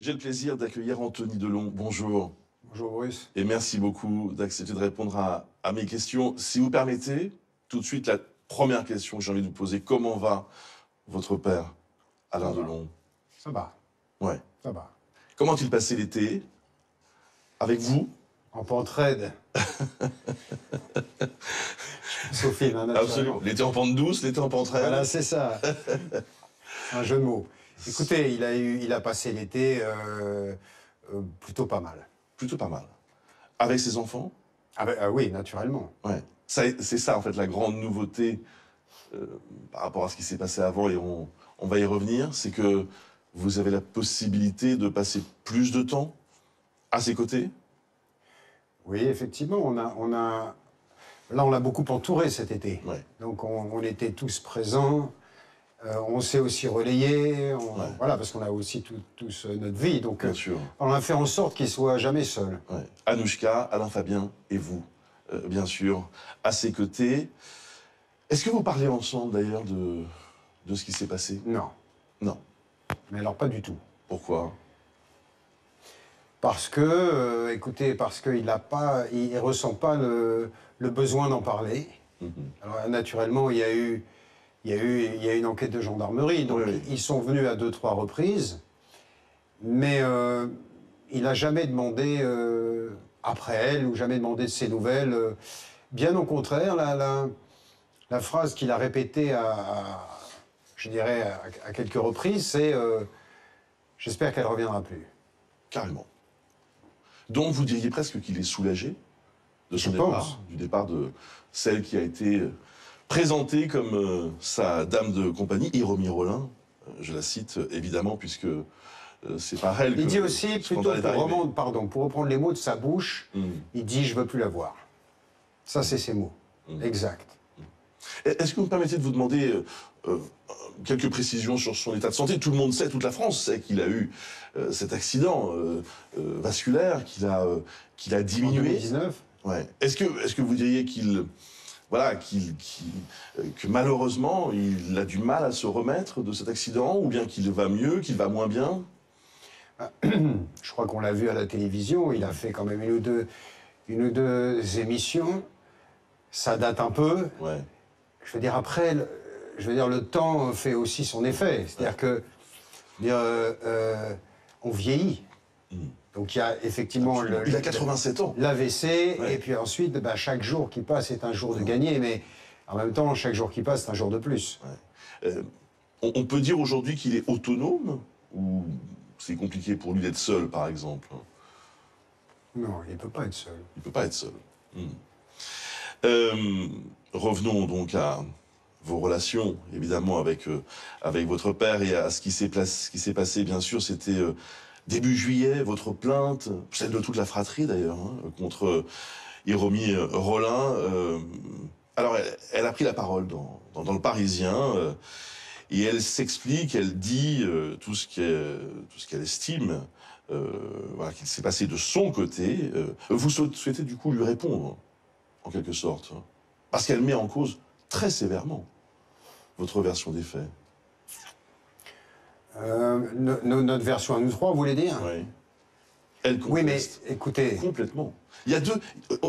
J'ai le plaisir d'accueillir Anthony Delon. Bonjour. Bonjour Bruce. Et merci beaucoup d'accepter de répondre à mes questions. Si vous permettez, tout de suite, la première question que j'ai envie de vous poser. Comment va votre père, Alain Delon? Ça va, Ouais. ça va. Comment a-t-il passé l'été? Avec vous? En pente raide. Sophie, hein, Absolument. L'été en pente douce, l'été en pente raide. Voilà, c'est ça. Un jeu de mots. Écoutez, il a passé l'été plutôt pas mal. Plutôt pas mal. Avec ses enfants? Oui, naturellement. Ouais. C'est ça, en fait, la grande nouveauté par rapport à ce qui s'est passé avant, et on va y revenir, c'est que vous avez la possibilité de passer plus de temps à ses côtés? Oui, effectivement, là, on l'a beaucoup entouré cet été. Ouais. Donc, on était tous présents. On s'est aussi relayé, Ouais. voilà, parce qu'on a aussi tous notre vie. Donc, Bien sûr. on a fait en sorte qu'il soit jamais seul. Ouais. Anouchka, Alain Fabien et vous, bien sûr, à ses côtés. Est-ce que vous parlez ensemble, d'ailleurs, de ce qui s'est passé? Non, Non. mais alors pas du tout. Pourquoi? Parce que, écoutez, parce qu'il ressent pas le besoin d'en parler. Mhm. Alors, naturellement, il y a eu une enquête de gendarmerie, donc Oui, oui. ils sont venus à 2-3 reprises, mais il n'a jamais demandé après elle, ou jamais demandé de ses nouvelles. Bien au contraire, la phrase qu'il a répétée je dirais, à quelques reprises, c'est j'espère qu'elle ne reviendra plus. Carrément. Donc vous diriez presque qu'il est soulagé de son Je départ, pense. du départ de celle qui a été présentée comme sa dame de compagnie, Hiromi Rollin. Je la cite évidemment puisque c'est par elle que Il dit aussi, le plutôt scandale est arrivé. pour reprendre les mots de sa bouche, il dit « je veux plus la voir ». Ça, c'est ses mots. Exact. Est-ce que vous me permettez de vous demander quelques précisions sur son état de santé? Tout le monde sait, toute la France sait qu'il a eu cet accident vasculaire, qu'il a En diminué. 2019. Ouais. Est-ce que vous diriez que malheureusement, il a du mal à se remettre de cet accident, ou bien qu'il va mieux, qu'il va moins bien? Je crois qu'on l'a vu à la télévision, il a fait quand même une ou deux émissions. Ça date un peu. Ouais. Je veux dire, après, le temps fait aussi son effet. C'est-à-dire que, on vieillit. Donc il y a effectivement Il a 87 ans. l'AVC, Ouais. et puis ensuite, chaque jour qui passe est un jour de gagné, mais en même temps, chaque jour qui passe, c'est un jour de plus. On peut dire aujourd'hui qu'il est autonome, ou c'est compliqué pour lui d'être seul, par exemple? Non, il ne peut pas être seul. Il ne peut pas être seul. Revenons donc à vos relations, évidemment, avec votre père, et à ce qui s'est passé, bien sûr. C'était début juillet, votre plainte, celle de toute la fratrie d'ailleurs, hein, contre Hiromi Rollin. Alors, elle a pris la parole dans le Parisien, et elle s'explique, elle dit tout ce qu'elle estime, voilà, qu'il s'est passé de son côté. Vous souhaitez du coup lui répondre, en quelque sorte, hein, parce qu'elle met en cause très sévèrement votre version des faits. Notre version à nous trois, vous voulez dire? Oui. Elle Oui, mais conteste écoutez, complètement. Il y a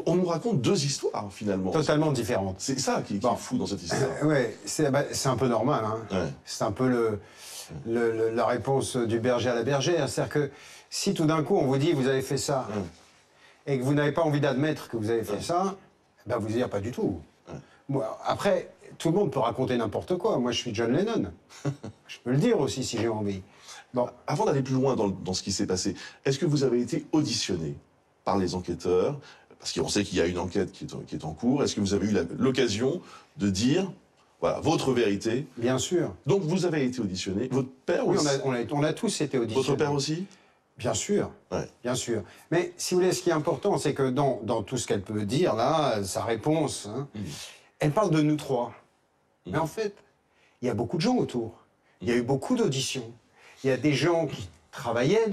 on nous raconte deux histoires, finalement. totalement différentes. C'est ça qui Bon. est fou dans cette histoire. Ouais, c'est un peu normal. Hein. Ouais. C'est un peu la réponse du berger à la bergère. C'est-à-dire que si tout d'un coup on vous dit vous avez fait ça, et que vous n'avez pas envie d'admettre que vous avez fait ça, ben vous dire pas du tout. Moi, après, tout le monde peut raconter n'importe quoi. Moi, je suis John Lennon. Je peux le dire aussi si j'ai envie. Bon. Avant d'aller plus loin dans ce qui s'est passé, est-ce que vous avez été auditionné par les enquêteurs? Parce qu'on sait qu'il y a une enquête qui est en cours. Est-ce que vous avez eu l'occasion de dire, voilà, votre vérité? Bien sûr. Donc vous avez été auditionné. Votre père Oui, aussi? on a tous été auditionnés. Votre père aussi? Bien sûr. Ouais. Bien sûr. Mais si vous voulez, ce qui est important, c'est que dans tout ce qu'elle peut dire, là, sa réponse, hein, elle parle de nous trois. Mais en fait, il y a beaucoup de gens autour. Il y a eu beaucoup d'auditions. Il y a des gens qui travaillaient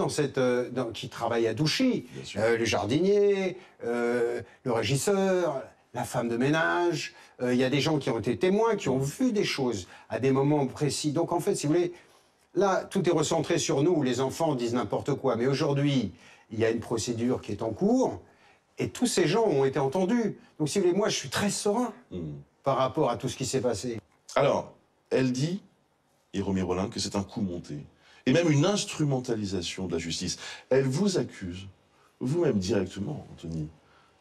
qui travaillent à Douchy. Le jardinier, le régisseur, la femme de ménage. Il y a des gens qui ont été témoins, qui ont vu des choses à des moments précis. Donc en fait, si vous voulez, Là, tout est recentré sur nous, les enfants disent n'importe quoi. Mais aujourd'hui, il y a une procédure qui est en cours, et tous ces gens ont été entendus. Donc, si vous voulez, moi, je suis très serein par rapport à tout ce qui s'est passé. Alors, elle dit, Hiromi Rollin, que c'est un coup monté, et même une instrumentalisation de la justice. Elle vous accuse, vous-même directement, Anthony,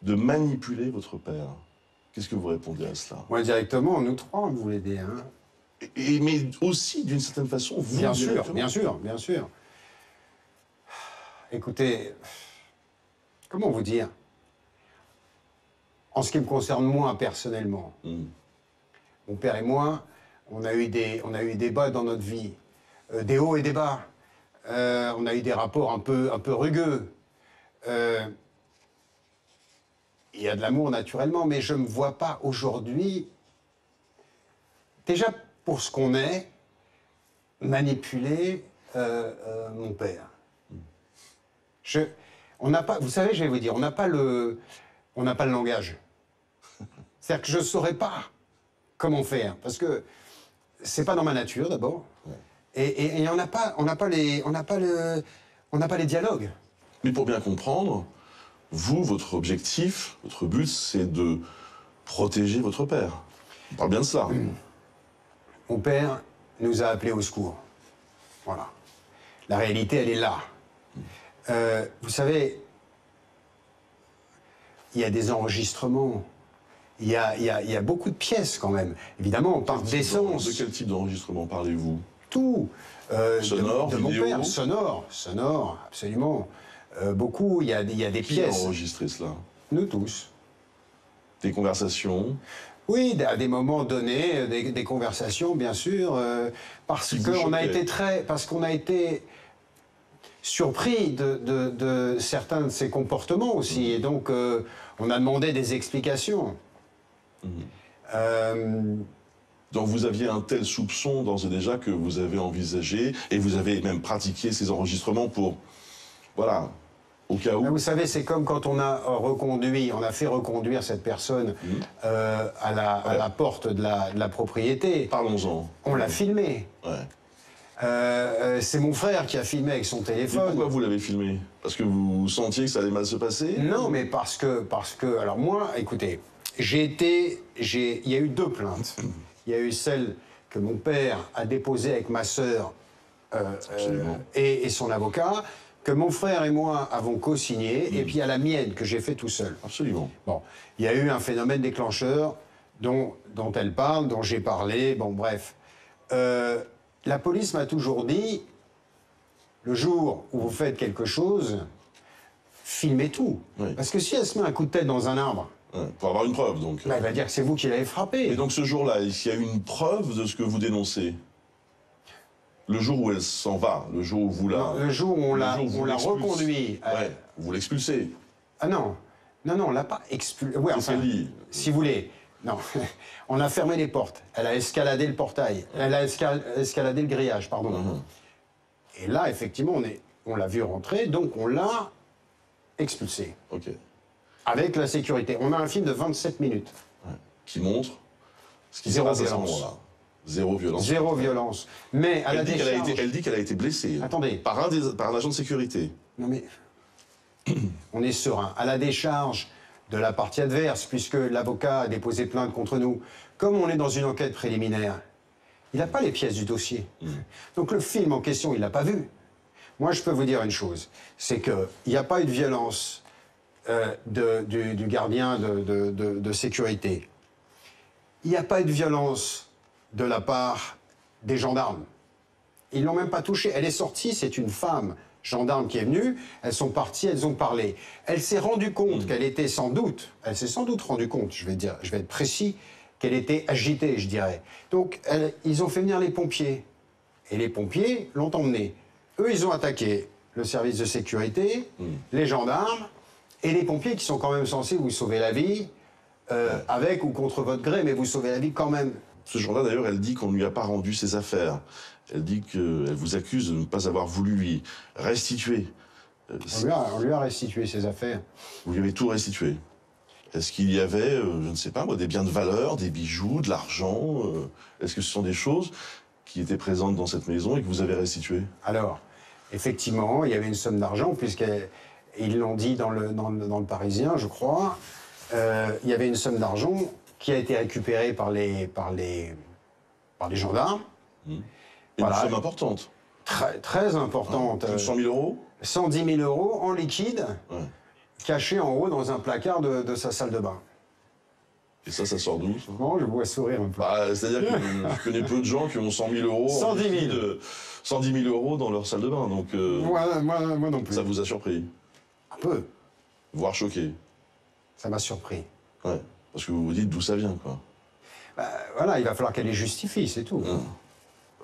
de manipuler votre père. Qu'est-ce que vous répondez à cela? Moi, directement, nous trois, vous l'aidez, hein. Mais aussi, d'une certaine façon, vous Bien sûr, directement. bien sûr, bien sûr. Écoutez, comment vous dire? En ce qui me concerne moi personnellement, mon père et moi, on a eu des bas dans notre vie, des hauts et des bas. On a eu des rapports un peu rugueux. Il y a de l'amour naturellement, mais je ne me vois pas aujourd'hui, déjà pour ce qu'on est, manipuler mon père. On n'a pas, vous savez, je vais vous dire, on n'a pas le langage. C'est-à-dire que je ne saurais pas comment faire, parce que c'est pas dans ma nature d'abord, et on n'a pas les dialogues. Mais pour bien comprendre, vous, votre objectif, votre but, c'est de protéger votre père. On parle bien de ça. Mon père nous a appelés au secours. Voilà. La réalité, elle est là. Vous savez, il y a des enregistrements. Il y a beaucoup de pièces quand même. Évidemment, on parle d'essence. De quel type d'enregistrement parlez-vous? Tout. Sonore, de mon vidéo? père. Sonore, absolument. Beaucoup. Il y a des Qui pièces. a enregistré cela? Nous tous. Des conversations? Oui, à des moments donnés, des conversations, bien sûr, parce qu'on a été surpris de certains de ses comportements aussi, et donc on a demandé des explications. Donc vous aviez un tel soupçon d'ores et déjà que vous avez envisagé, et vous avez même pratiqué ces enregistrements pour, voilà, au cas où. Vous savez, c'est comme quand on a fait reconduire cette personne à la porte de la propriété. Parlons-en. On l'a filmé. Ouais. C'est mon frère qui a filmé avec son Et téléphone. pourquoi vous l'avez filmé? Parce que vous sentiez que ça allait mal se passer? Non, mais parce que, alors moi, écoutez, il y a eu deux plaintes. Il y a eu celle que mon père a déposée avec ma sœur et son avocat, que mon frère et moi avons co-signé, et puis il y a la mienne que j'ai fait tout seul. Absolument. Bon, il y a eu un phénomène déclencheur dont elle parle, dont j'ai parlé, bon bref. La police m'a toujours dit, le jour où vous faites quelque chose, filmez tout. Oui. Parce que si elle se met un coup de tête dans un arbre, Ouais, pour avoir une preuve, donc. bah, elle va dire que c'est vous qui l'avez frappé. Et donc ce jour-là, est-ce qu'il y a eu une preuve de ce que vous dénoncez? Le jour où elle s'en va, le jour où vous la... Non, le jour où on l'a l'expulsez. reconduit. Ouais, vous l'expulsez. Ah non, on l'a pas expulsé. Ouais, Qu'est-ce qu'elle dit? Si vous voulez. Non, on a fermé les portes. Elle a escaladé le portail. Elle a escaladé le grillage, pardon. Et là, effectivement, on l'a vu rentrer, donc on l'a expulsé. Ok. Avec la sécurité. On a un film de 27 minutes. Ouais. Qui montre ce qui s'est Zéro passé à ce violence. moment-là. Zéro violence. Zéro violence. Mais à la décharge... Elle dit qu'elle a été blessée. Attendez. Par un agent de sécurité. Non mais... on est serein. À la décharge de la partie adverse, puisque l'avocat a déposé plainte contre nous, comme on est dans une enquête préliminaire, il n'a pas les pièces du dossier. Donc le film en question, il l'a pas vu. Moi, je peux vous dire une chose, c'est qu'il n'y a pas eu de violence du gardien de sécurité. Il n'y a pas eu de violence de la part des gendarmes. Ils l'ont même pas touchée. Elle est sortie, c'est une femme gendarme qui est venue. Elles sont parties, elles ont parlé. Elle s'est rendue compte qu'elle était sans doute, elle s'est sans doute rendue compte, je vais être précis, qu'elle était agitée, je dirais. Donc, ils ont fait venir les pompiers. Et les pompiers l'ont emmenée. Eux, ils ont attaqué le service de sécurité, les gendarmes, et les pompiers qui sont quand même censés vous sauver la vie, avec ou contre votre gré, mais vous sauvez la vie quand même. Ce jour-là, d'ailleurs, elle dit qu'on ne lui a pas rendu ses affaires. Elle dit qu'elle vous accuse de ne pas avoir voulu lui restituer. On lui a restitué ses affaires. Vous lui avez tout restitué. Est-ce qu'il y avait, je ne sais pas moi, des biens de valeur, des bijoux, de l'argent? Est-ce que ce sont des choses qui était présente dans cette maison et que vous avez restituée? Alors, effectivement, il y avait une somme d'argent, puisqu'ils l'ont dit dans le Parisien, je crois. Il y avait une somme d'argent qui a été récupérée par les gendarmes. Et Voilà. une somme importante. Très, très importante. Plus de 100 000 euros? 110 000 euros en liquide, Ouais. cachés en haut dans un placard de sa salle de bain. Et ça sort d'où, ça? Bon, je vois sourire un peu. Bah, c'est-à-dire que je connais peu de gens qui ont 100 000 euros. 110 000. En liquide, 110 000 euros dans leur salle de bain. Donc, Moi non plus. ça vous a surpris, Un peu. voire choqué. Ça m'a surpris. Ouais. Parce que vous vous dites d'où ça vient, quoi. Bah, voilà, il va falloir qu'elle les justifie, c'est tout.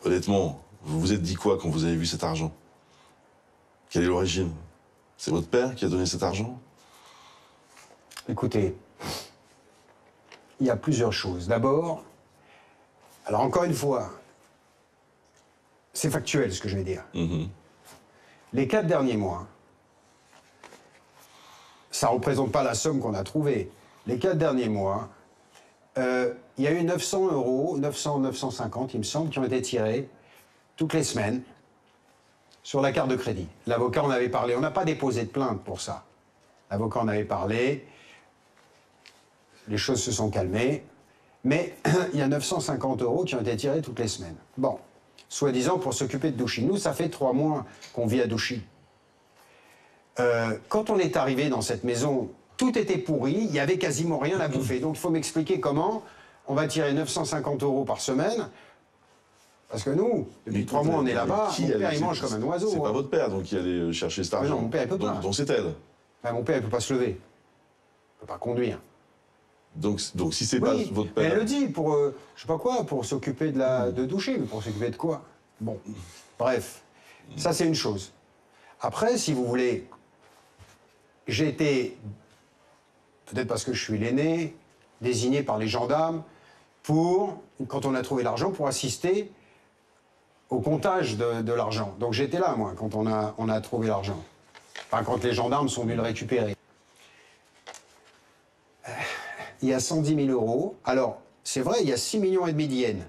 Honnêtement, vous vous êtes dit quoi quand vous avez vu cet argent? Quelle est l'origine? C'est votre père qui a donné cet argent? Écoutez, il y a plusieurs choses. D'abord, alors encore une fois, c'est factuel ce que je vais dire. Les 4 derniers mois, ça ne représente pas la somme qu'on a trouvée. Les 4 derniers mois, il y a eu 900 euros, 950, il me semble, qui ont été tirés toutes les semaines sur la carte de crédit. L'avocat en avait parlé. On n'a pas déposé de plainte pour ça. L'avocat en avait parlé. Les choses se sont calmées. Mais il y a 950 euros qui ont été tirés toutes les semaines. Bon, soi-disant pour s'occuper de Douchy. Nous, ça fait 3 mois qu'on vit à Douchy. Quand on est arrivé dans cette maison, tout était pourri, il n'y avait quasiment rien à bouffer. Donc il faut m'expliquer comment on va tirer 950 euros par semaine. Parce que nous, depuis 3 mois, on est là-bas, mon père, il mange comme un oiseau. C'est pas votre père donc qui allait chercher cet argent. non, mon père, il peut pas. Donc c'est elle. Ben, mon père, il ne peut pas se lever. Il ne peut pas conduire. Donc si c'est pas Oui, votre mais père... elle le dit, pour, je sais pas quoi, pour s'occuper de Douchy, mais pour s'occuper de quoi? Bon, bref, ça c'est une chose. Après, si vous voulez, j'ai été, peut-être parce que je suis l'aîné, désigné par les gendarmes pour, quand on a trouvé l'argent, pour assister au comptage de l'argent. Donc j'étais là, moi, quand on a trouvé l'argent. Enfin, quand les gendarmes sont venus le récupérer. Il y a 110 000 euros. Alors, c'est vrai, il y a 6,5 millions d'yens.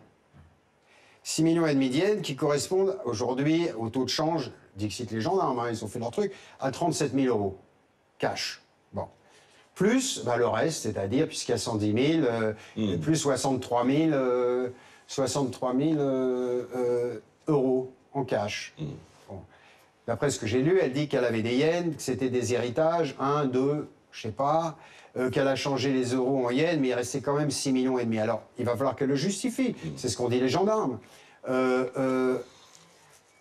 6,5 millions d'yens qui correspondent aujourd'hui au taux de change, dixit les gendarmes, hein, ils ont fait leur truc, à 37 000 euros. Cash. Bon. Plus le reste, c'est-à-dire, puisqu'il y a 110 000, plus 63 000, euros en cash. Bon. D'après ce que j'ai lu, elle dit qu'elle avait des yens, que c'était des héritages, 1, 2, je sais pas, qu'elle a changé les euros en yens, mais il restait quand même 6,5 millions. Alors, il va falloir qu'elle le justifie. C'est ce qu'ont dit les gendarmes.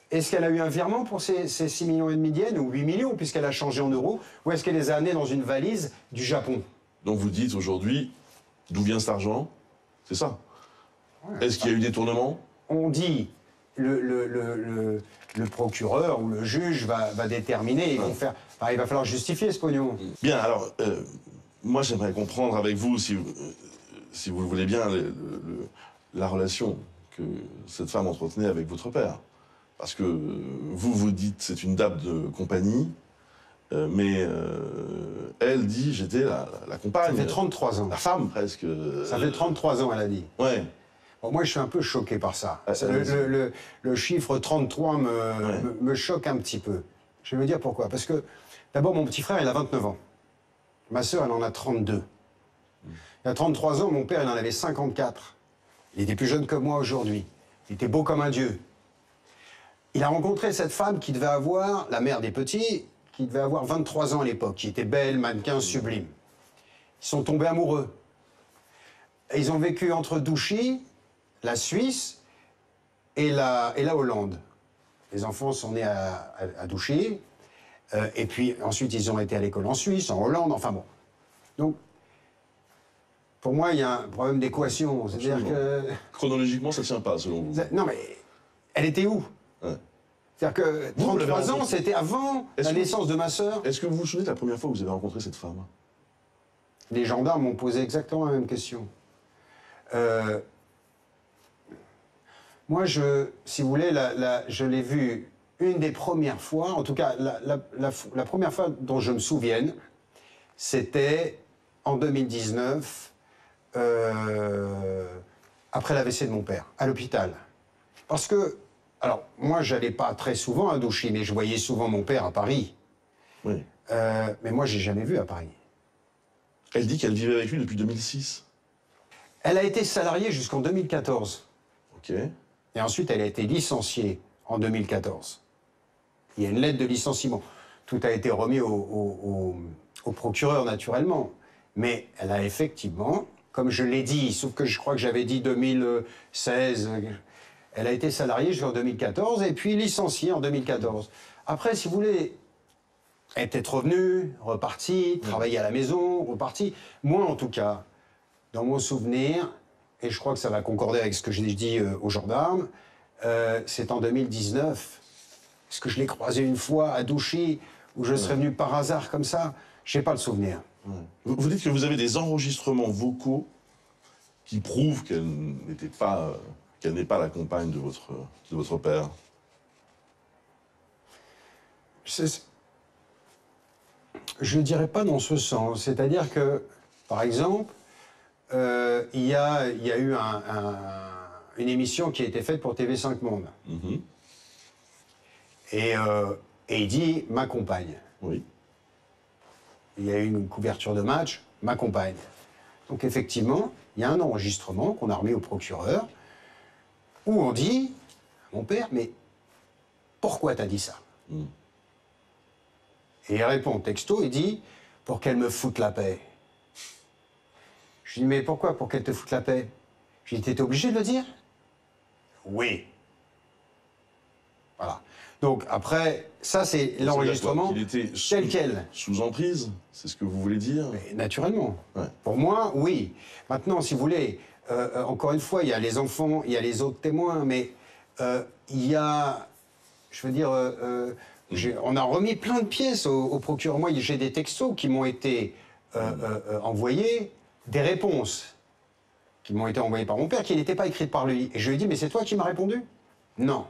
Est-ce qu'elle a eu un virement pour ces 6,5 millions d'yens, ou 8 millions, puisqu'elle a changé en euros, ou est-ce qu'elle les a amenés dans une valise du Japon? Donc vous dites aujourd'hui, d'où vient cet argent? C'est ça. Ouais, est-ce qu'il y a eu des tournements? On dit, le procureur ou le juge va déterminer, ils vont faire... Enfin, il va falloir justifier ce pognon. Bien, alors, moi j'aimerais comprendre avec vous, si vous le voulez bien, la relation que cette femme entretenait avec votre père. Parce que vous dites c'est une dame de compagnie, mais elle dit j'étais la compagne. Ça fait 33 ans. La femme presque. Ça fait 33 ans, elle a dit. Ouais. Bon, moi je suis un peu choqué par ça. Le chiffre 33 me choque un petit peu. Je vais vous dire pourquoi. Parce que d'abord mon petit frère il a 29 ans. Ma sœur elle en a 32. Il y a 33 ans, mon père il en avait 54. Il était plus jeune que moi aujourd'hui. Il était beau comme un dieu. Il a rencontré cette femme qui devait avoir, la mère des petits, qui devait avoir 23 ans à l'époque, qui était belle, mannequin, sublime. Ils sont tombés amoureux. Et ils ont vécu entre Douchy, la Suisse et la Hollande. Les enfants sont nés à Douchy, et puis ensuite ils ont été à l'école en Suisse, en Hollande, enfin bon. Donc, pour moi, il y a un problème d'équation. C'est-à-dire que... Chronologiquement, ça ne tient pas, selon vous. Non, mais elle était où? Ouais. C'est-à-dire que 33 ans, c'était avant la naissance de ma sœur. Est-ce que vous vous souvenez de la première fois que vous avez rencontré cette femme? Les gendarmes m'ont posé exactement la même question. Moi, si vous voulez, je l'ai vue une des premières fois, en tout cas, la première fois dont je me souvienne, c'était en 2019, après l'AVC de mon père, à l'hôpital. Parce que, alors, moi, j'allais pas très souvent à Douchy, mais je voyais souvent mon père à Paris. Oui. Mais moi, j'ai jamais vu à Paris. Elle dit qu'elle vivait avec lui depuis 2006. Elle a été salariée jusqu'en 2014. Ok. Et ensuite, elle a été licenciée en 2014. Il y a une lettre de licenciement. Tout a été remis au procureur, naturellement. Mais elle a effectivement, comme je l'ai dit, sauf que je crois que j'avais dit 2016, elle a été salariée jusqu'en 2014 et puis licenciée en 2014. Après, si vous voulez, elle est peut-être revenue, repartie, travailler à la maison, repartie. Moi, en tout cas, dans mon souvenir, et je crois que ça va concorder avec ce que j'ai dit aux gendarmes, c'est en 2019. Est-ce que je l'ai croisé une fois à Douchy, où je serais venu par hasard comme ça? Je n'ai pas le souvenir. Ouais. Vous dites que vous avez des enregistrements vocaux qui prouvent qu'elle n'est pas la compagne de votre père. Je ne dirais pas dans ce sens. C'est-à-dire que, par exemple, il y a eu une émission qui a été faite pour TV5 Monde. Mhm. Et il dit « ma compagne ». Oui. Il y a eu une couverture de match, ma compagne. Donc effectivement, il y a un enregistrement qu'on a remis au procureur où on dit à mon père, mais pourquoi t'as dit ça? Et il répond texto, il dit, pour qu'elle me foute la paix. Je lui dis, mais pourquoi pour qu'elle te foute la paix? Je lui dis, t'étais obligé de le dire? Oui. Voilà. Donc après, ça c'est l'enregistrement tel quel. Sous emprise, c'est ce que vous voulez dire? Mais naturellement. Ouais. Pour moi, oui. Maintenant, si vous voulez, encore une fois, il y a les enfants, il y a les autres témoins, mais il y a, je veux dire, on a remis plein de pièces au procureur. Moi, j'ai des textos qui m'ont été envoyés, des réponses qui m'ont été envoyées par mon père, qui n'étaient pas écrites par lui. Et je lui ai dit, mais c'est toi qui m'as répondu? Non.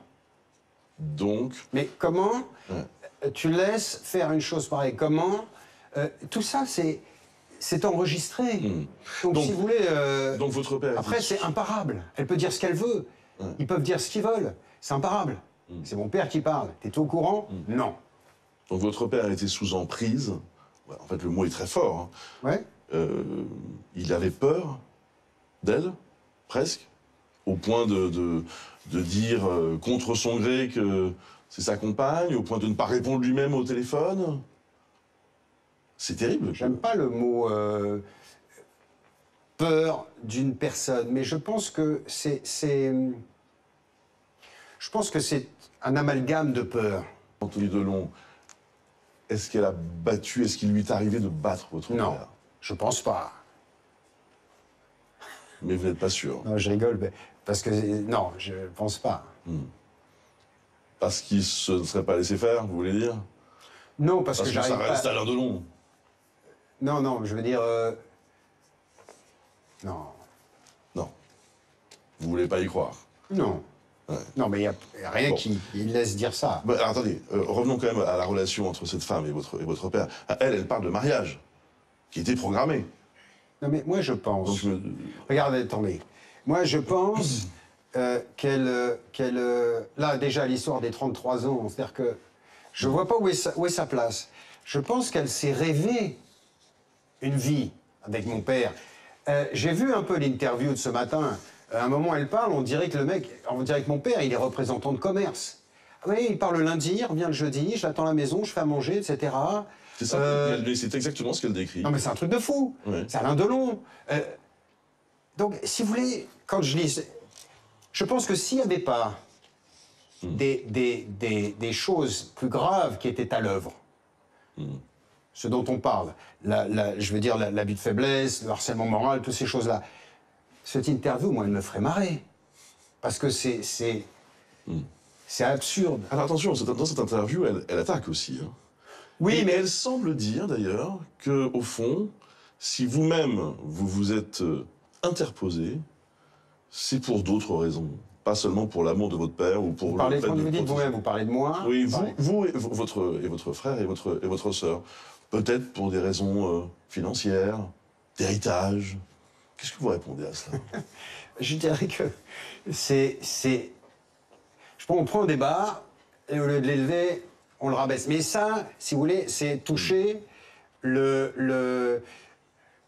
Donc... Mais comment tu laisses faire une chose pareille? Comment tout ça, c'est enregistré. Donc, si vous voulez... donc votre père... Après, c'est imparable. Elle peut dire ce qu'elle veut. Ils peuvent dire ce qu'ils veulent. C'est imparable. C'est mon père qui parle. T'es au courant? Non. Donc votre père était sous emprise. En fait, le mot est très fort. Hein. Ouais. Il avait peur d'elle, presque, au point de dire contre son gré que c'est sa compagne, au point de ne pas répondre lui-même au téléphone. C'est terrible. J'aime pas le mot peur d'une personne, mais je pense que c'est un amalgame de peur. Anthony Delon, est-ce qu'elle a battu, est-ce qu'il lui est arrivé de battre votre Non, père? je pense pas. Mais vous n'êtes pas sûr? Non, je rigole, mais parce que non, je pense pas. Parce qu'il ne se serait pas laissé faire, vous voulez dire? Non, parce que ça j'arrive reste pas... Alain Delon. Non, non, je veux dire... Non. Non. Vous voulez pas y croire? Non. Ouais. Non, mais il n'y a rien qui laisse dire ça. Bah, alors, attendez, revenons quand même à la relation entre cette femme et votre père. Elle parle de mariage, qui était programmé. Non, mais moi, je pense... Donc, Regardez, attendez. Moi, je pense là, déjà, l'histoire des 33 ans, c'est-à-dire que je ne vois pas où est sa place. Je pense qu'elle s'est rêvée une vie avec mon père. J'ai vu un peu l'interview de ce matin. À un moment, elle parle, on dirait que mon père, il est représentant de commerce. Oui, il part le lundi, il revient le jeudi, je l'attends à la maison, je fais à manger, etc. c'est ça, c'est exactement ce qu'elle décrit. Non, mais c'est un truc de fou. Ouais. C'est Alain Delon. Donc, si vous voulez, quand je lis... Je pense que s'il n'y avait pas des choses plus graves qui étaient à l'œuvre, ce dont on parle, je veux dire l'abus de faiblesse, le harcèlement moral, toutes ces choses-là, cette interview, moi, elle me ferait marrer. Parce que c'est absurde. Alors attention, dans cette interview, elle attaque aussi. Hein. Oui, mais elle semble dire d'ailleurs que, au fond, si vous-même vous vous êtes interposé, c'est pour d'autres raisons, pas seulement pour l'amour de votre père ou pour quand vous dites vous-même, vous parlez de moi. Oui, vous et votre frère et votre sœur, peut-être pour des raisons financières, d'héritage. Qu'est-ce que vous répondez à cela? Je dirais que c'est On prend des barres, et au lieu de l'élever, on le rabaisse. Mais ça, si vous voulez, c'est toucher le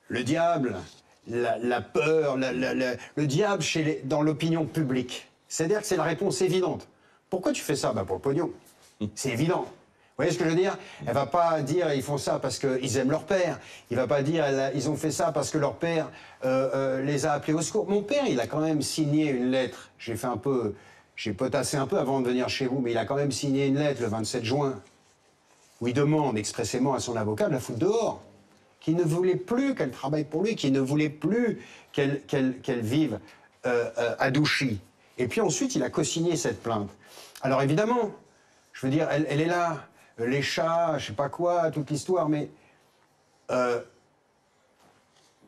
diable, la peur, le diable dans l'opinion publique. C'est-à-dire que c'est la réponse évidente. Pourquoi tu fais ça? Pour le pognon. C'est évident. Vous voyez ce que je veux dire? Elle va pas dire ils font ça parce qu'ils aiment leur père. Il va pas dire ils ont fait ça parce que leur père les a appelés au secours. Mon père, il a quand même signé une lettre. J'ai potassé un peu avant de venir chez vous, mais il a quand même signé une lettre le 27 juin où il demande expressément à son avocat de la foutre dehors, qu'il ne voulait plus qu'elle travaille pour lui, qu'il ne voulait plus qu'elle vive à Douchy. Et puis ensuite, il a co-signé cette plainte. Alors évidemment, je veux dire, elle est là, les chats, je sais pas quoi, toute l'histoire, mais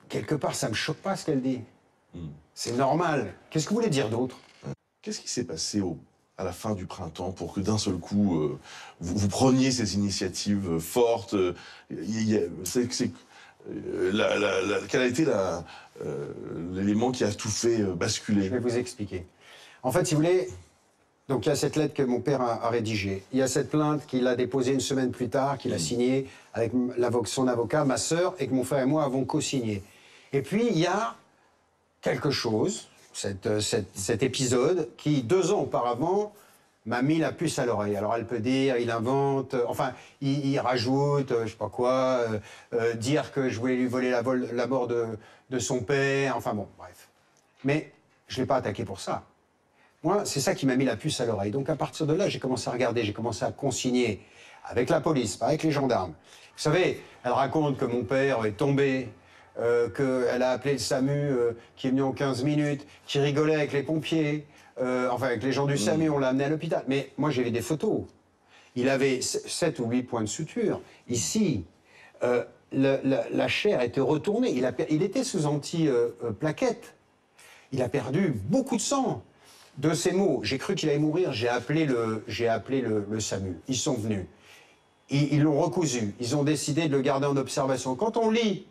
quelque part, ça me choque pas ce qu'elle dit. C'est normal. Qu'est-ce que vous voulez dire d'autre? Qu'est-ce qui s'est passé à la fin du printemps pour que d'un seul coup, vous preniez ces initiatives fortes? Quel a été l'élément qui a tout fait basculer? Je vais vous expliquer. En fait, si vous voulez, donc il y a cette lettre que mon père a rédigée. Il y a cette plainte qu'il a déposée une semaine plus tard, qu'il a signée avec son avocat, ma sœur, et que mon frère et moi avons co-signé. Et puis, il y a quelque chose, cet épisode, qui, 2 ans auparavant, m'a mis la puce à l'oreille. Alors, elle peut dire, il invente, il rajoute, je sais pas quoi, dire que je voulais lui voler la mort de son père, enfin bon, bref. Mais je l'ai pas attaqué pour ça. Moi, c'est ça qui m'a mis la puce à l'oreille. Donc, à partir de là, j'ai commencé à regarder, j'ai commencé à consigner avec la police, pas avec les gendarmes. Vous savez, elle raconte que mon père est tombé, qu'elle a appelé le SAMU, qui est venu en 15 minutes, qui rigolait avec les pompiers, avec les gens du SAMU, on l'a amené à l'hôpital. Mais moi, j'ai vu des photos. Il avait 7 ou 8 points de suture. Ici, la chair était retournée. Il était sous anti-plaquettes. Il a perdu beaucoup de sang. De ces mots, j'ai cru qu'il allait mourir, j'ai appelé le SAMU. Ils sont venus. Ils l'ont recousu. Ils ont décidé de le garder en observation. Quand on lit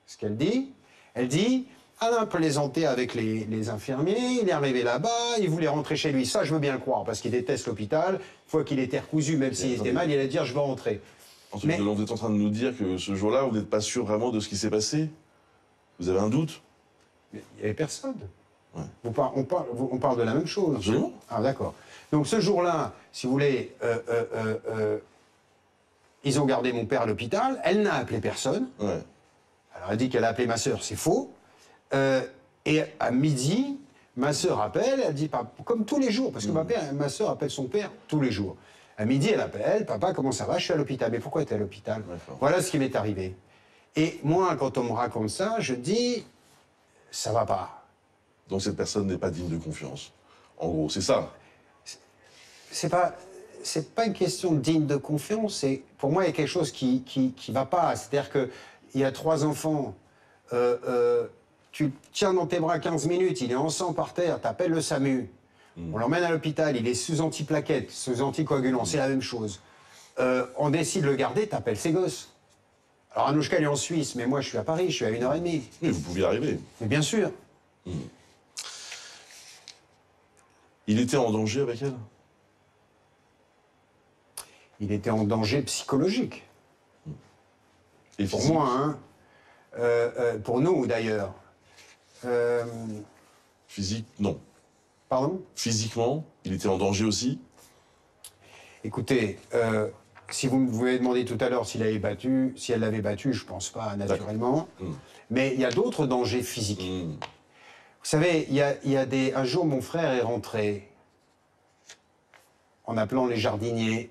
ce qu'elle dit, elle dit « Elle a plaisanté avec les infirmiers, il est arrivé là-bas, il voulait rentrer chez lui. » Ça, je veux bien le croire, parce qu'il déteste l'hôpital. Une fois qu'il était recousu, même s'il était mal, il allait dire « Je veux rentrer. » Ensuite, vous êtes en train de nous dire que ce jour-là, vous n'êtes pas sûr vraiment de ce qui s'est passé? Vous avez un doute? Il n'y avait personne. Ouais. On parle de la même chose. Absolument. Ah, d'accord. Donc ce jour-là, si vous voulez, ils ont gardé mon père à l'hôpital. Elle n'a appelé personne. Ouais. Alors elle dit qu'elle a appelé ma sœur, c'est faux. Et à midi, ma sœur appelle, elle dit, comme tous les jours, parce que ma sœur appelle son père tous les jours. À midi, elle appelle, papa, comment ça va? Je suis à l'hôpital. Mais pourquoi tu es à l'hôpital? Voilà ce qui m'est arrivé. Et moi, quand on me raconte ça, je dis, ça va pas. Donc cette personne n'est pas digne de confiance. En gros, c'est ça. C'est pas une question de digne de confiance. Pour moi, il y a quelque chose qui va pas. C'est-à-dire qu'il y a 3 enfants. Tu le tiens dans tes bras 15 minutes, il est en sang par terre, t'appelles le SAMU. On l'emmène à l'hôpital, il est sous antiplaquettes, sous anticoagulant, c'est la même chose. On décide de le garder, t'appelles ses gosses. Alors Anouchka, elle est en Suisse, mais moi, je suis à Paris, je suis à 1h30. Oui, vous pouviez arriver. Mais bien sûr. Il était en danger avec elle? Il était en danger psychologique. Et pour moi, hein. Pour nous, d'ailleurs. Physique, non. Pardon? Physiquement, il était en danger aussi? Écoutez, si vous m'avez demandé tout à l'heure si elle l'avait battu, je pense pas, naturellement. Mais il y a d'autres dangers physiques. Vous savez, un jour, mon frère est rentré en appelant les jardiniers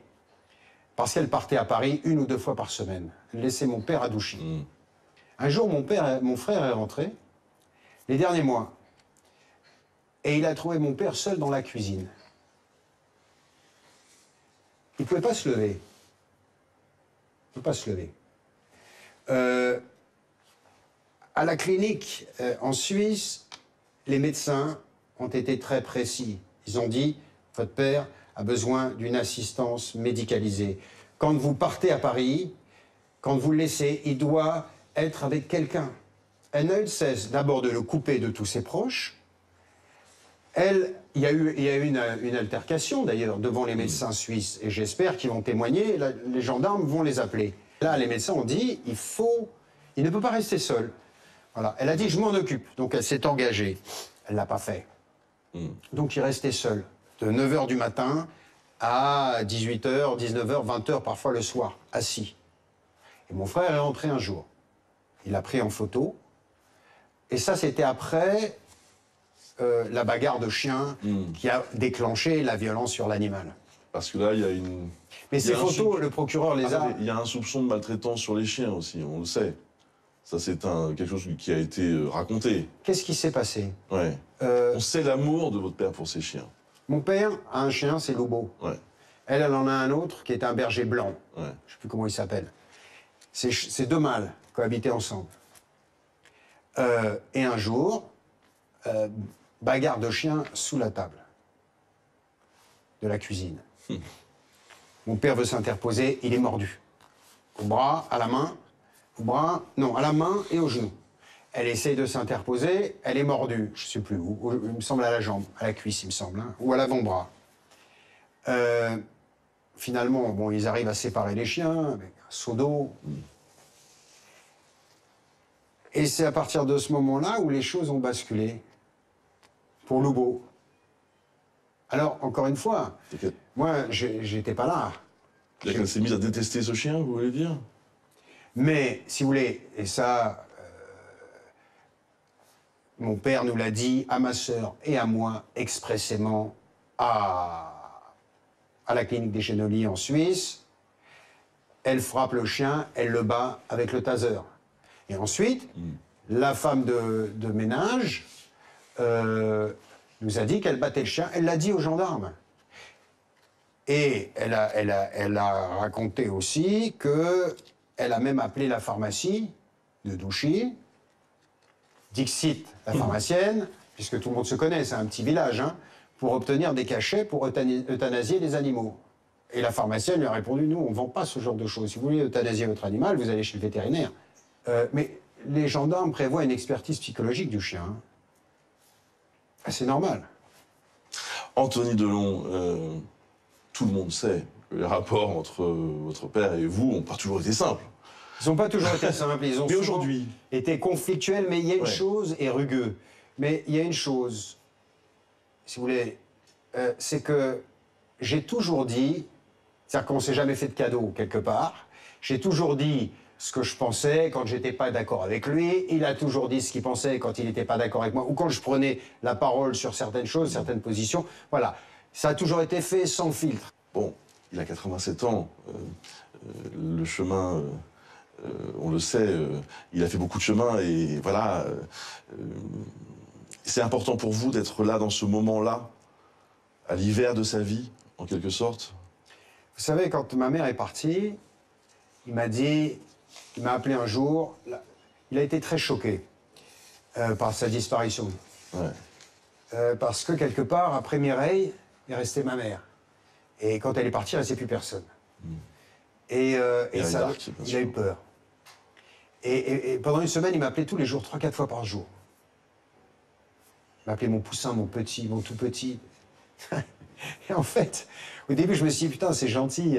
parce qu'elle partait à Paris 1 ou 2 fois par semaine. Elle laissait mon père à Douchy. Un jour, mon frère est rentré, les derniers mois, et il a trouvé mon père seul dans la cuisine. Il ne pouvait pas se lever. Il ne pouvait pas se lever. À la clinique en Suisse, les médecins ont été très précis. Ils ont dit, votre père a besoin d'une assistance médicalisée. Quand vous partez à Paris, quand vous le laissez, il doit être avec quelqu'un. Elle n'a eu de cesse d'abord de le couper de tous ses proches, Il y a eu une altercation d'ailleurs devant les médecins suisses et j'espère qu'ils vont témoigner, les gendarmes vont les appeler. Là, les médecins ont dit, il ne peut pas rester seul. Voilà. Elle a dit, je m'en occupe. Donc elle s'est engagée. Elle ne l'a pas fait. Donc il restait seul. De 9 h du matin à 18 h, 19 h, 20 h, parfois le soir, assis. Et mon frère est rentré un jour. Il l'a pris en photo. Et ça, c'était après la bagarre de chien qui a déclenché la violence sur l'animal. Parce que là, il y a une... Mais ces photos, le procureur les a... Il y a un soupçon de maltraitance sur les chiens aussi, on le sait. Ça, c'est quelque chose qui a été raconté. Qu'est-ce qui s'est passé? Ouais. On sait l'amour de votre père pour ses chiens. Mon père a un chien, c'est Lobo. Ouais. Elle en a un autre qui est un berger blanc. Ouais. Je ne sais plus comment il s'appelle. Ces deux mâles cohabitaient ensemble. Et un jour, bagarre de chien sous la table de la cuisine. Mon père veut s'interposer, il est mordu. Au bras, à la main, au bras, non, à la main et au genou. Elle essaye de s'interposer, elle est mordue, je ne sais plus où, il me semble à la jambe, à la cuisse, il me semble, hein, ou à l'avant-bras. Finalement, bon, ils arrivent à séparer les chiens avec un seau d'eau. Et c'est à partir de ce moment-là où les choses ont basculé pour Lobo. Alors, encore une fois, moi, j'étais pas là. C'est-à-dire qu'elle s'est mise à détester ce chien, vous voulez dire? Mais, si vous voulez, et ça, mon père nous l'a dit à ma sœur et à moi expressément à la clinique des Chénolies en Suisse, elle frappe le chien, elle le bat avec le taser. Et ensuite, la femme de ménage nous a dit qu'elle battait le chien. Elle l'a dit aux gendarmes. Et elle a raconté aussi qu'elle a même appelé la pharmacie de Douchy, Dixit, la pharmacienne, puisque tout le monde se connaît, c'est un petit village, hein, pour obtenir des cachets pour euthanasier les animaux. Et la pharmacienne lui a répondu, nous, on ne vend pas ce genre de choses. Si vous voulez euthanasier votre animal, vous allez chez le vétérinaire. Mais les gendarmes prévoient une expertise psychologique du chien. Ah, c'est normal. Anthony Delon, tout le monde sait que les rapports entre votre père et vous n'ont pas toujours été simples. Ils n'ont pas toujours été simples, ils ont mais aujourd'hui été conflictuels, mais il y a une chose, et rugueux, mais il y a une chose, si vous voulez, c'est que j'ai toujours dit, c'est-à-dire qu'on ne s'est jamais fait de cadeau quelque part, j'ai toujours dit ce que je pensais quand j'étais pas d'accord avec lui, il a toujours dit ce qu'il pensait quand il n'était pas d'accord avec moi, ou quand je prenais la parole sur certaines choses, certaines positions, voilà. Ça a toujours été fait sans filtre. Bon, il a 87 ans, le chemin, on le sait, il a fait beaucoup de chemin et voilà. C'est important pour vous d'être là dans ce moment-là, à l'hiver de sa vie, en quelque sorte? Vous savez, quand ma mère est partie, il m'a appelé un jour, il a été très choqué par sa disparition. Ouais. Parce que quelque part, après Mireille, il est resté ma mère. Et quand elle est partie, il ne restait plus personne. Et ça, il a eu peur. Et pendant une semaine, il m'appelait tous les jours, 3-4 fois par jour. Il m'appelait mon poussin, mon petit, mon tout petit. Et en fait, au début, je me suis dit, putain, c'est gentil.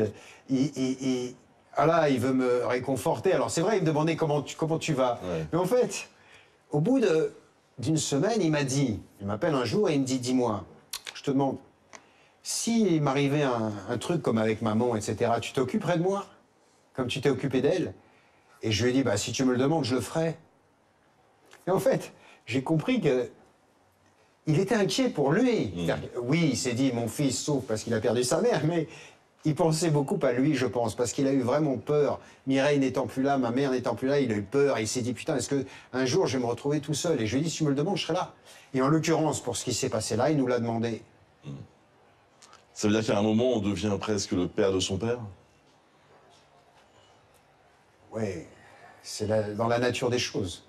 Ah là, il veut me réconforter. Alors c'est vrai, il me demandait comment tu vas. Ouais. Mais en fait, au bout d'une semaine, il m'appelle un jour et il me dit, dis-moi, je te demande, s'il m'arrivait un truc comme avec maman, etc., tu t'occuperais de moi? Comme tu t'es occupé d'elle? Et je lui ai dit, bah, si tu me le demandes, je le ferai. Et en fait, j'ai compris que il était inquiet pour lui. Oui, il s'est dit, mon fils souffre parce qu'il a perdu sa mère, mais il pensait beaucoup à lui, je pense, parce qu'il a eu vraiment peur. Mireille n'étant plus là, ma mère n'étant plus là, il a eu peur. Et il s'est dit, putain, est-ce qu'un jour, je vais me retrouver tout seul? Et je lui ai dit, si tu me le demandes, je serai là. Et en l'occurrence, pour ce qui s'est passé là, il nous l'a demandé. Ça veut dire qu'à un moment, on devient presque le père de son père? Oui, c'est dans la nature des choses.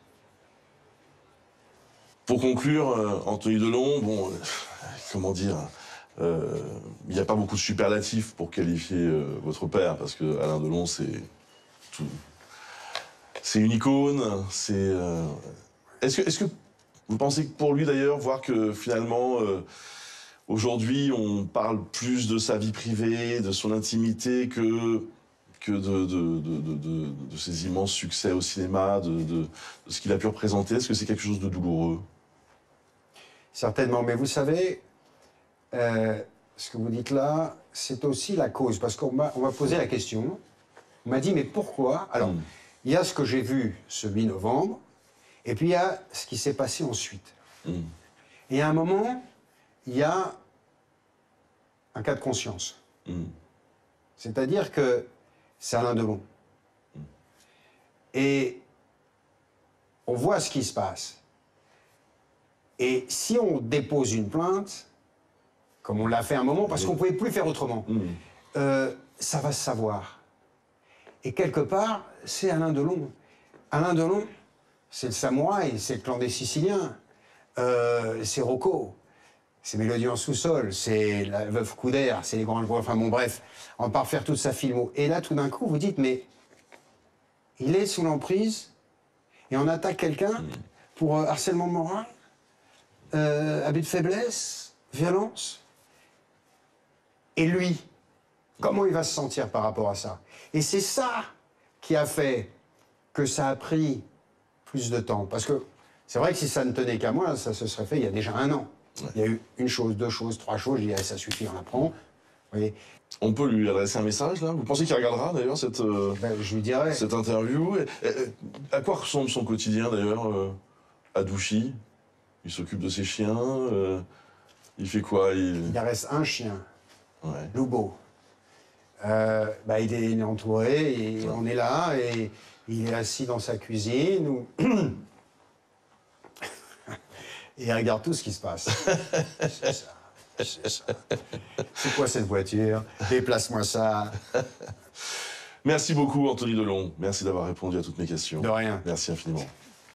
Pour conclure, Anthony Delon, bon, comment dire, il n'y a pas beaucoup de superlatifs pour qualifier votre père, parce que Alain Delon, c'est tout. C'est une icône, c'est... Est-ce que Vous pensez que pour lui d'ailleurs, voir que finalement, aujourd'hui, on parle plus de sa vie privée, de son intimité que de ses immenses succès au cinéma, de ce qu'il a pu représenter, est-ce que c'est quelque chose de douloureux? Certainement, mais vous savez, ce que vous dites là, c'est aussi la cause, parce qu'on m'a posé la question, on m'a dit, mais pourquoi? Alors, il y a ce que j'ai vu ce 8 novembre, et puis il y a ce qui s'est passé ensuite. Et à un moment, il y a un cas de conscience. C'est-à-dire que c'est Alain Delon. Et on voit ce qui se passe. Et si on dépose une plainte, comme on l'a fait un moment, parce qu'on ne pouvait plus faire autrement, ça va se savoir. Et quelque part, c'est Alain Delon. Alain Delon, c'est le samouraï, c'est le clan des Siciliens, c'est Rocco, c'est Mélodie en sous-sol, c'est la veuve Coudert, c'est les grands... Enfin bon, bref, on part faire toute sa filmo. Et là, tout d'un coup, vous dites, mais il est sous l'emprise et on attaque quelqu'un pour harcèlement moral, abus de faiblesse, violence. Et lui, comment il va se sentir par rapport à ça? Et c'est ça qui a fait que ça a pris plus de temps. Parce que c'est vrai que si ça ne tenait qu'à moi, ça se serait fait il y a déjà 1 an. Il y a eu 1 chose, 2 choses, 3 choses, je dis, ça suffit, on apprend. Vous voyez. On peut lui adresser un message, là? Vous pensez qu'il regardera, d'ailleurs, Je lui dirais... cette interview? À quoi ressemble son quotidien, d'ailleurs, à Douchy? Il s'occupe de ses chiens, il fait quoi? Il reste un chien, Loubo. Il est entouré, et on est là, et il est assis dans sa cuisine, où... et il regarde tout ce qui se passe. C'est ça, c'est ça. C'est quoi cette voiture? Déplace-moi ça. Merci beaucoup, Anthony Delon. Merci d'avoir répondu à toutes mes questions. De rien. Merci infiniment.